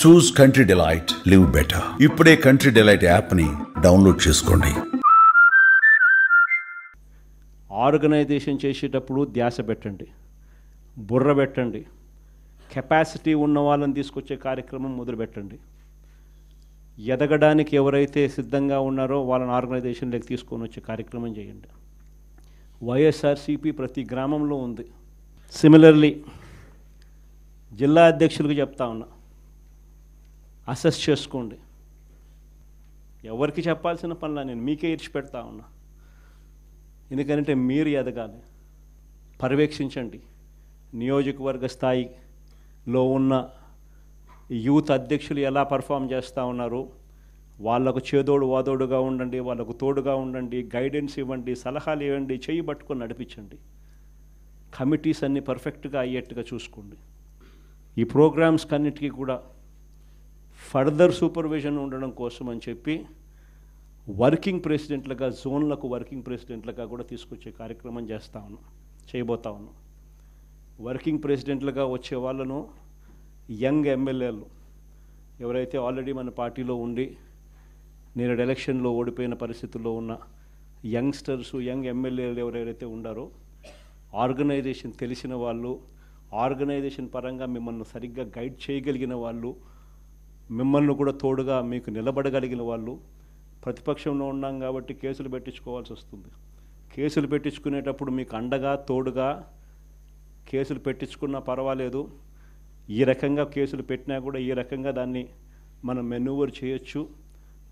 చూస్ country delight, live better. ఇప్పుడే country delight యాప్ని download చేసుకోండి. ఆర్గనైజేషన్ చేసేటప్పుడు ధ్యాస పెట్టండి, బుర్ర పెట్టండి, కెపాసిటీ ఉన్న వాళ్ళని తీసుకొచ్చే కార్యక్రమం మొదలుపెట్టండి. ఎదగడానికి ఎవరైతే సిద్ధంగా ఉన్నారో వాళ్ళని ఆర్గనైజేషన్లోకి తీసుకొని వచ్చే కార్యక్రమం చేయండి. వైఎస్ఆర్సీపీ ప్రతి గ్రామంలో ఉంది. సిమిలర్లీ జిల్లా అధ్యక్షులకు చెప్తా ఉన్నా, అసెస్ చేసుకోండి. ఎవరికి చెప్పాల్సిన పనులా నేను మీకే ఇచ్చి పెడతా ఉన్నా. ఎందుకంటే మీరు ఎదగాలి. పర్యవేక్షించండి. నియోజకవర్గ స్థాయిలో ఉన్న యూత్ అధ్యక్షులు ఎలా పర్ఫామ్ చేస్తూ ఉన్నారు, వాళ్ళకు చేదోడు వాదోడుగా ఉండండి, వాళ్ళకు తోడుగా ఉండండి, గైడెన్స్ ఇవ్వండి, సలహాలు ఇవ్వండి, చేయి పట్టుకొని నడిపించండి. కమిటీస్ అన్నీ పర్ఫెక్ట్గా అయ్యేట్టుగా చూసుకోండి. ఈ ప్రోగ్రామ్స్ కన్నిటికీ కూడా ఫర్దర్ సూపర్విజన్ ఉండడం కోసం అని చెప్పి వర్కింగ్ ప్రెసిడెంట్లుగా, జోన్లకు వర్కింగ్ ప్రెసిడెంట్లుగా కూడా తీసుకొచ్చే కార్యక్రమం చేయబోతా ఉన్నాం. వర్కింగ్ ప్రెసిడెంట్లుగా వచ్చే వాళ్ళను యంగ్ ఎమ్మెల్యేలు ఎవరైతే ఆల్రెడీ మన పార్టీలో ఉండి నేడు ఎలక్షన్లో ఓడిపోయిన పరిస్థితుల్లో ఉన్న యంగ్స్టర్స్, యంగ్ ఎమ్మెల్యేలు ఎవరైతే ఉండారో, ఆర్గనైజేషన్ తెలిసిన వాళ్ళు, ఆర్గనైజేషన్ పరంగా మిమ్మల్ని సరిగ్గా గైడ్ చేయగలిగిన వాళ్ళు, మిమ్మల్ని కూడా తోడుగా మీకు నిలబడగలిగిన వాళ్ళు. ప్రతిపక్షంలో ఉన్నాం కాబట్టి కేసులు పెట్టించుకోవాల్సి వస్తుంది. కేసులు పెట్టించుకునేటప్పుడు మీకు అండగా తోడుగా కేసులు పెట్టించుకున్నా పర్వాలేదు, ఈ రకంగా కేసులు పెట్టినా కూడా ఈ రకంగా దాన్ని మనం మెనూవర్ చేయొచ్చు,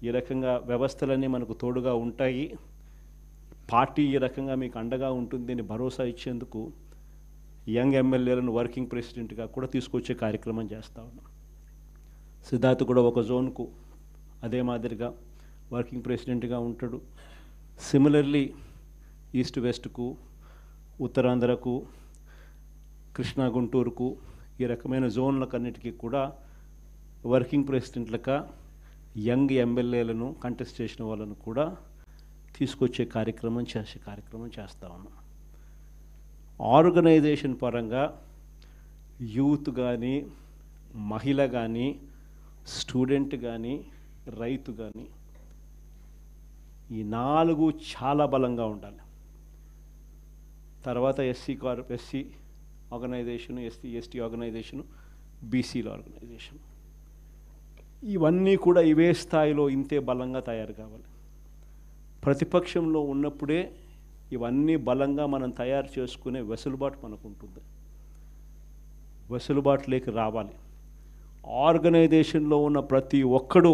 ఈ రకంగా వ్యవస్థలన్నీ మనకు తోడుగా ఉంటాయి, పార్టీ ఈ రకంగా మీకు అండగా ఉంటుంది అని భరోసా ఇచ్చేందుకు యంగ్ ఎమ్మెల్యేలను వర్కింగ్ ప్రెసిడెంట్గా కూడా తీసుకొచ్చే కార్యక్రమం చేస్తూ ఉన్నాం. సిద్ధార్థ్ కూడా ఒక జోన్కు అదే మాదిరిగా వర్కింగ్ ప్రెసిడెంట్గా ఉంటాడు. సిమిలర్లీ ఈస్ట్ వెస్ట్కు, ఉత్తరాంధ్రకు, కృష్ణా గుంటూరుకు, ఈ రకమైన జోన్లకన్నిటికీ కూడా వర్కింగ్ ప్రెసిడెంట్లుగా యంగ్ ఎమ్మెల్యేలను కంటెస్ట్ చేసిన వాళ్ళను కూడా తీసుకొచ్చే కార్యక్రమం చేస్తూ ఉన్నాం. ఆర్గనైజేషన్ పరంగా యూత్ కానీ, మహిళ కానీ, స్టూడెంట్ కానీ, రైతు కానీ, ఈ 4 చాలా బలంగా ఉండాలి. తర్వాత ఎస్సీ ఆర్గనైజేషను, ఎస్టీ ఆర్గనైజేషను, బీసీల ఆర్గనైజేషన్, ఇవన్నీ కూడా ఇవే స్థాయిలో ఇంతే బలంగా తయారు కావాలి. ప్రతిపక్షంలో ఉన్నప్పుడే ఇవన్నీ బలంగా మనం తయారు చేసుకునే వెసులుబాటు మనకు ఉంటుంది. వెసులుబాటులోకి రావాలి. ఆర్గనైజేషన్లో ఉన్న ప్రతి ఒక్కడు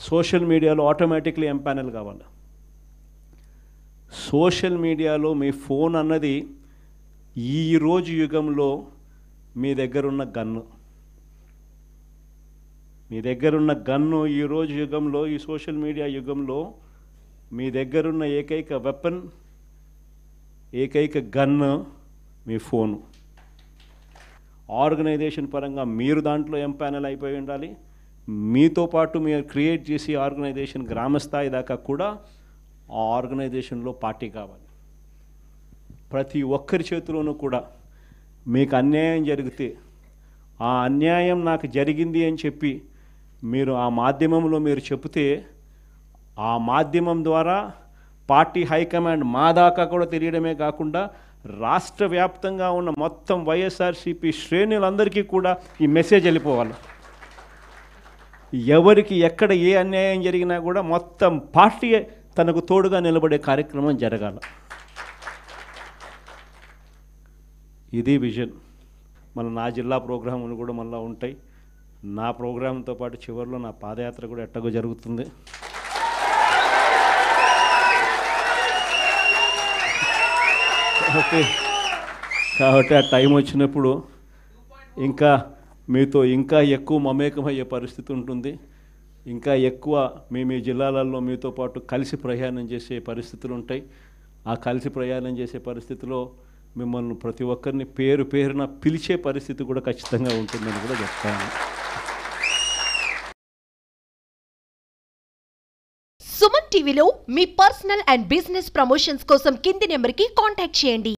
సోషల్ మీడియాలో ఆటోమేటిక్లీ ఎంపానల్ కావాలి. సోషల్ మీడియాలో మీ ఫోన్ అన్నది ఈరోజు యుగంలో మీ దగ్గరున్న గన్ను ఈరోజు యుగంలో, ఈ సోషల్ మీడియా యుగంలో మీ దగ్గరున్న ఏకైక వెపన్, ఏకైక గన్ను మీ ఫోను. ఆర్గనైజేషన్ పరంగా మీరు దాంట్లో ఎంపానల్ అయిపోయి ఉండాలి. మీతో పాటు మీరు క్రియేట్ చేసి ఆర్గనైజేషన్ గ్రామస్థాయి దాకా కూడా ఆ ఆర్గనైజేషన్లో పార్టీ కావాలి. ప్రతి ఒక్కరి చేతిలోనూ కూడా మీకు అన్యాయం జరిగితే, ఆ అన్యాయం నాకు జరిగింది అని చెప్పి మీరు ఆ మాధ్యమంలో మీరు చెబితే, ఆ మాధ్యమం ద్వారా పార్టీ హైకమాండ్ మా దాకా కూడా తెలియడమే కాకుండా రాష్ట్ర వ్యాప్తంగా ఉన్న మొత్తం వైఎస్ఆర్సీపీ శ్రేణులందరికీ కూడా ఈ మెసేజ్ వెళ్ళిపోవాలి. ఎవరికి ఎక్కడ ఏ అన్యాయం జరిగినా కూడా మొత్తం పార్టీ తనకు తోడుగా నిలబడే కార్యక్రమం జరగాల. ఇది విజన్. నా జిల్లా ప్రోగ్రాములు కూడా మళ్ళీ ఉంటాయి. నా ప్రోగ్రాంతో పాటు చివరిలో నా పాదయాత్ర కూడా ఎట్టగో జరుగుతుంది. కాబట్టి ఆ టైం వచ్చినప్పుడు ఇంకా మీతో ఇంకా ఎక్కువ మమేకమయ్యే పరిస్థితి ఉంటుంది. ఇంకా ఎక్కువ మీ జిల్లాలలో మీతో పాటు కలిసి ప్రయాణం చేసే పరిస్థితులు ఉంటాయి. ఆ కలిసి ప్రయాణం చేసే పరిస్థితిలో మిమ్మల్ని ప్రతి ఒక్కరిని పేరున పిలిచే పరిస్థితి కూడా ఖచ్చితంగా ఉంటుందని కూడా చెప్తాను. సుమన్ టీవీలో మీ పర్సనల్ అండ్ బిజినెస్ ప్రమోషన్స్ కోసం కింది నెంబర్కి కాంటాక్ట్ చేయండి.